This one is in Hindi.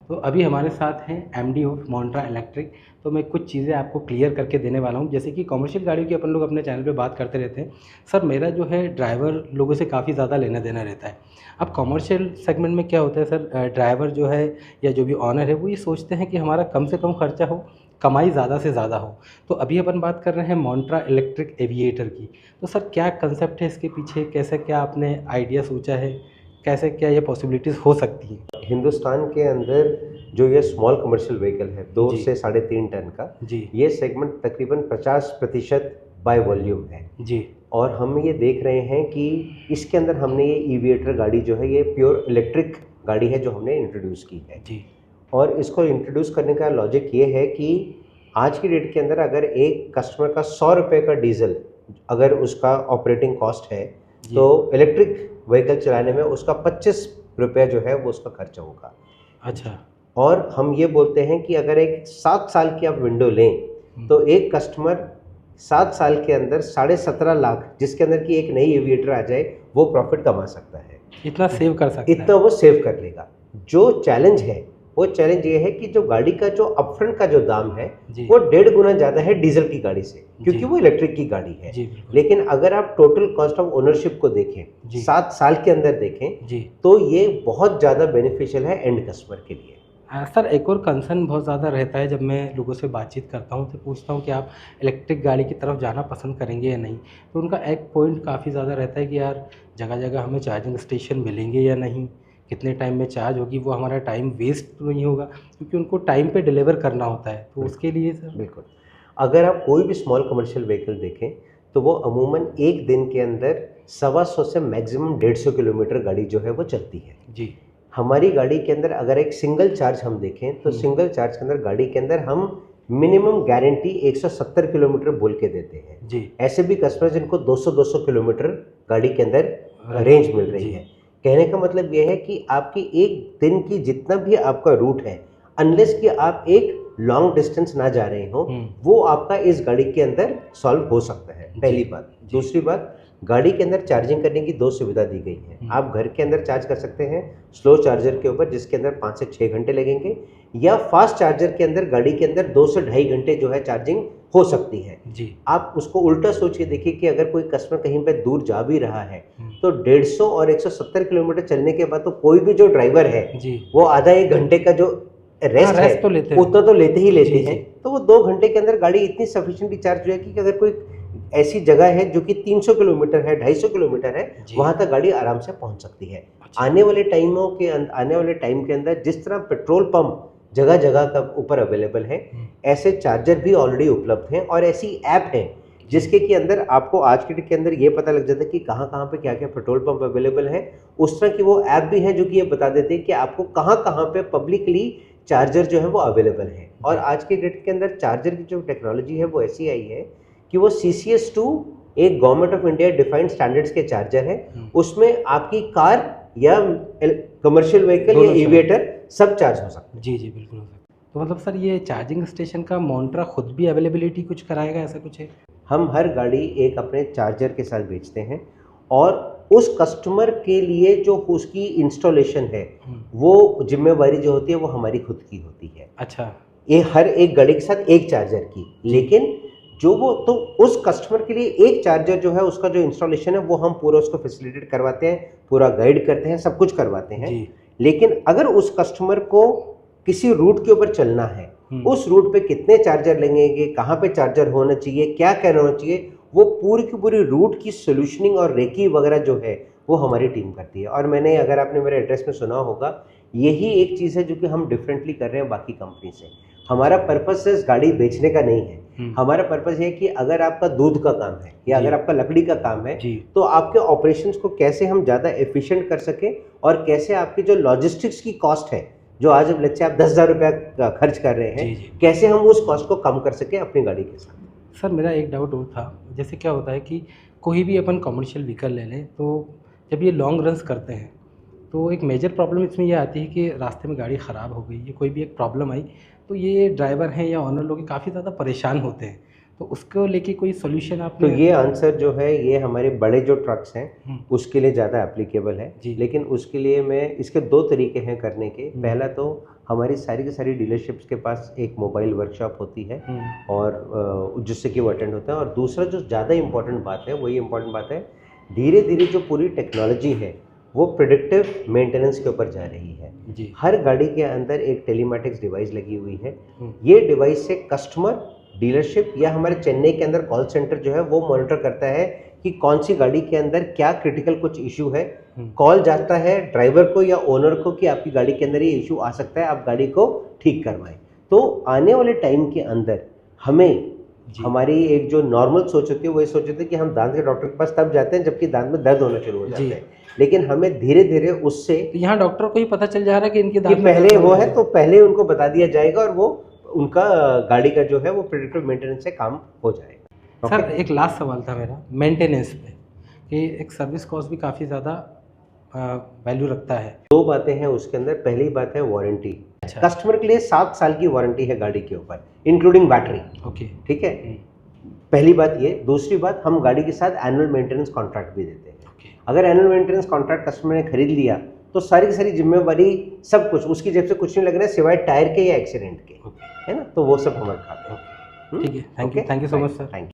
तो अभी हमारे साथ हैं एमडी ऑफ मोन्ट्रा इलेक्ट्रिक। तो मैं कुछ चीज़ें आपको क्लियर करके देने वाला हूं। जैसे कि कमर्शियल गाड़ियों की अपन लोग अपने चैनल पे बात करते रहते हैं। सर मेरा जो है ड्राइवर लोगों से काफ़ी ज़्यादा लेना देना रहता है। अब कमर्शियल सेगमेंट में क्या होता है सर, ड्राइवर जो है या जो भी ऑनर है वो ये सोचते हैं कि हमारा कम से कम खर्चा हो, कमाई ज़्यादा से ज़्यादा हो। तो अभी अपन बात कर रहे हैं मोन्ट्रा इलेक्ट्रिक एविएटर की। तो सर क्या कंसेप्ट है इसके पीछे, कैसे क्या आपने आइडिया सोचा है, कैसे क्या ये पॉसिबिलिटीज़ हो सकती हैं? हिंदुस्तान के अंदर जो ये स्मॉल कमर्शियल व्हीकल है 2 जी। से 3.5 टन का, जी। ये सेगमेंट तकरीबन 50% बाय वॉल्यूम है। जी। और हम ये देख रहे हैं कि इसके अंदर हमने ये ईवीएटर गाड़ी जो है ये प्योर इलेक्ट्रिक गाड़ी है जो हमने इंट्रोड्यूस की है। जी। और इसको इंट्रोड्यूस करने का लॉजिक ये है कि आज की डेट के अंदर अगर एक कस्टमर का 100 रुपये का डीजल अगर उसका ऑपरेटिंग कॉस्ट है, जी। तो इलेक्ट्रिक व्हीकल चलाने में उसका 25 रुपये जो है वो उसका खर्चा होगा। अच्छा। और हम ये बोलते हैं कि अगर एक 7 साल की आप विंडो लें तो एक कस्टमर 7 साल के अंदर 17.5 लाख, जिसके अंदर की एक नई एविएटर आ जाए, वो प्रॉफिट कमा सकता है। इतना सेव कर सकता है। इतना वो सेव कर लेगा। जो चैलेंज है वो चैलेंज ये है कि जो गाड़ी का जो अपफ्रंट का जो दाम है जी। वो 1.5 गुना ज़्यादा है डीजल की गाड़ी से, क्योंकि जी। वो इलेक्ट्रिक की गाड़ी है। जी बिल्कुल। लेकिन अगर आप टोटल कॉस्ट ऑफ ओनरशिप को देखें, जी। 7 साल के अंदर देखें, जी। तो ये बहुत ज़्यादा बेनिफिशियल है एंड कस्टमर के लिए। सर एक और कंसर्न बहुत ज़्यादा रहता है, जब मैं लोगों से बातचीत करता हूँ तो पूछता हूँ कि आप इलेक्ट्रिक गाड़ी की तरफ जाना पसंद करेंगे या नहीं। तो उनका एक पॉइंट काफ़ी ज़्यादा रहता है कि यार जगह जगह हमें चार्जिंग स्टेशन मिलेंगे या नहीं, कितने टाइम में चार्ज होगी, वो हमारा टाइम वेस्ट तो नहीं होगा, क्योंकि उनको टाइम पे डिलीवर करना होता है। तो उसके लिए सर बिल्कुल, अगर आप कोई भी स्मॉल कमर्शियल व्हीकल देखें तो वो अमूमन एक दिन के अंदर 125 से मैक्सिमम 150 किलोमीटर गाड़ी जो है वो चलती है। जी। हमारी गाड़ी के अंदर अगर एक सिंगल चार्ज हम देखें तो सिंगल चार्ज के अंदर गाड़ी के अंदर हम मिनिमम गारंटी 170 किलोमीटर बोल के देते हैं। जी। ऐसे भी कस्टमर जिनको 200 किलोमीटर गाड़ी के अंदर रेंज मिल रही जी। है। कहने का मतलब ये है कि आपकी एक दिन की जितना भी आपका रूट है, अनलेस कि आप एक लॉन्ग डिस्टेंस ना जा रहे हो, वो आपका इस गाड़ी के अंदर सॉल्व हो सकता है, पहली बात। दूसरी बात, गाड़ी के अंदर चार्जिंग करने की 2 सुविधा दी गई है। आप घर के अंदर चार्ज कर सकते हैं स्लो चार्जर के ऊपर, जिसके अंदर 5 से 6 घंटे लगेंगे, या फास्ट चार्जर के अंदर गाड़ी के अंदर 2 से ढाई घंटे जो है चार्जिंग हो सकती है। जी। आप उसको उल्टा सोच के देखिए कि अगर कोई कस्टमर कहीं पे दूर जा भी रहा है तो 150 और 170 किलोमीटर चलने के बाद तो कोई भी जो ड्राइवर है जी। वो आधा 1 घंटे का जो रेस्ट है तो लेते हैं। उतना तो लेते ही लेते जी। हैं। तो वो 2 घंटे के अंदर गाड़ी इतनी सफिशिएंटली चार्ज हो जाएगी कि अगर कोई ऐसी जगह है जो कि 300 किलोमीटर है, 250 किलोमीटर है, वहां तक गाड़ी आराम से पहुंच सकती है। आने वाले टाइम के अंदर जिस तरह पेट्रोल पंप जगह जगह का ऊपर अवेलेबल है, ऐसे चार्जर भी ऑलरेडी उपलब्ध हैं और ऐसी ऐप है जिसके के अंदर आपको आज के डेट के अंदर ये पता लग जाता है कि कहाँ कहाँ पे क्या क्या पेट्रोल पंप अवेलेबल है। उस तरह की वो ऐप भी है जो कि ये बता देते हैं कि आपको कहाँ कहाँ पे पब्लिकली चार्जर जो है वो अवेलेबल है। और आज के डेट के अंदर चार्जर की जो टेक्नोलॉजी है वो ऐसी आई है कि वो CCS2 एक government of India defined standards के चार्जर है। उसमें आपकी कार या कमर्शियल व्हीकल या एविएटर सब चार्ज हो सकता है। जी जी बिल्कुल हो सकता है। तो मतलब सर ये चार्जिंग स्टेशन का मोन्ट्रा खुद भी अवेलेबिलिटी कुछ कराएगा, ऐसा कुछ है? हम हर गाड़ी एक अपने चार्जर के साथ बेचते हैं और उस कस्टमर के लिए जो उसकी इंस्टॉलेशन है वो जिम्मेवारी जो होती है वो हमारी खुद की होती है। अच्छा। ये हर एक गाड़ी के साथ एक चार्जर की, लेकिन जो वो तो उस कस्टमर के लिए एक चार्जर जो है उसका जो इंस्टॉलेशन है वो हम पूरा उसको फैसिलिटेट करवाते हैं, पूरा गाइड करते हैं, सब कुछ करवाते हैं। लेकिन अगर उस कस्टमर को किसी रूट के ऊपर चलना है, उस रूट पे कितने चार्जर लगेंगे, कहाँ पे चार्जर होना चाहिए, क्या कहना होना चाहिए, वो पूरी की पूरी रूट की सोल्यूशनिंग और रेकी वगैरह जो है वो हमारी टीम करती है। और मैंने, अगर आपने मेरे एड्रेस में सुना होगा, यही एक चीज़ है जो कि हम डिफरेंटली कर रहे हैं बाकी कंपनी से। हमारा पर्पस इस गाड़ी बेचने का नहीं है। हमारा पर्पस ये है कि अगर आपका दूध का काम है या अगर आपका लकड़ी का काम है तो आपके ऑपरेशंस को कैसे हम ज़्यादा एफिशिएंट कर सकें और कैसे आपकी जो लॉजिस्टिक्स की कॉस्ट है, जो आज अब लेट्स से आप 10,000 रुपया खर्च कर रहे हैं, कैसे हम उस कॉस्ट को कम कर सकें अपनी गाड़ी के साथ। सर मेरा एक डाउट और था, जैसे क्या होता है कि कोई भी अपन कमर्शियल व्हीकल ले लें तो जब ये लॉन्ग रन्स करते हैं तो एक मेजर प्रॉब्लम इसमें यह आती है कि रास्ते में गाड़ी ख़राब हो गई या कोई भी एक प्रॉब्लम आई तो ये ड्राइवर हैं या ऑनर लोग काफ़ी ज़्यादा परेशान होते हैं। तो उसको लेके कोई सोल्यूशन आपने? तो ये आंसर जो है ये हमारे बड़े जो ट्रक्स हैं उसके लिए ज़्यादा एप्लीकेबल है। लेकिन उसके लिए मैं, इसके 2 तरीके हैं करने के। पहला तो हमारी सारी की सारी डीलरशिप्स के पास एक मोबाइल वर्कशॉप होती है और जिससे कि वो अटेंड होता है। और दूसरा जो ज़्यादा इम्पोर्टेंट बात है, वही इम्पोर्टेंट बात है, धीरे धीरे जो पूरी टेक्नोलॉजी है वो प्रिडिक्टिव मेंटेनेंस के ऊपर जा रही है जी। हर गाड़ी के अंदर एक टेलीमैटिक्स डिवाइस लगी हुई है। ये डिवाइस से कस्टमर, डीलरशिप या हमारे चेन्नई के अंदर कॉल सेंटर जो है वो मॉनिटर करता है कि कौन सी गाड़ी के अंदर क्या क्रिटिकल कुछ इशू है। कॉल जाता है ड्राइवर को या ओनर को कि आपकी गाड़ी के अंदर ये इशू आ सकता है, आप गाड़ी को ठीक करवाएं। तो आने वाले टाइम के अंदर हमें हमारी एक जो नॉर्मल सोच होती है वो ये सोच होती है कि हम दांत के डॉक्टर के पास तब जाते हैं जबकि दांत में दर्द होना शुरू हो जाता है, लेकिन हमें धीरे धीरे उससे तो यहाँ डॉक्टर को ही पता चल जा रहा है कि इनके दांत पहले वो है तो पहले उनको बता दिया जाएगा और वो उनका गाड़ी का जो है वो प्रिडिक्टिव मेंटेनेंस से काम हो जाएगा। सर एक लास्ट सवाल था मेरा मेंटेनेंस पे, कि एक सर्विस कॉस्ट भी काफ़ी ज़्यादा वैल्यू रखता है। दो बातें हैं उसके अंदर। पहली बात है वारंटी। कस्टमर के लिए 7 साल की वारंटी है गाड़ी के ऊपर, इंक्लूडिंग बैटरी। ओके, ठीक है, पहली बात ये। दूसरी बात, हम गाड़ी के साथ एनुअल मेंटेनेंस कॉन्ट्रैक्ट भी देते हैं। अगर एनुअल मेंटेनेंस कॉन्ट्रैक्ट कस्टमर ने खरीद लिया तो सारी की सारी जिम्मेवारी, सब कुछ उसकी जेब से कुछ नहीं लग रहा है सिवाय टायर के या एक्सीडेंट के, है ना, तो वो सब हम खाते हैं। ठीक है, thank you so much sir. Thank you.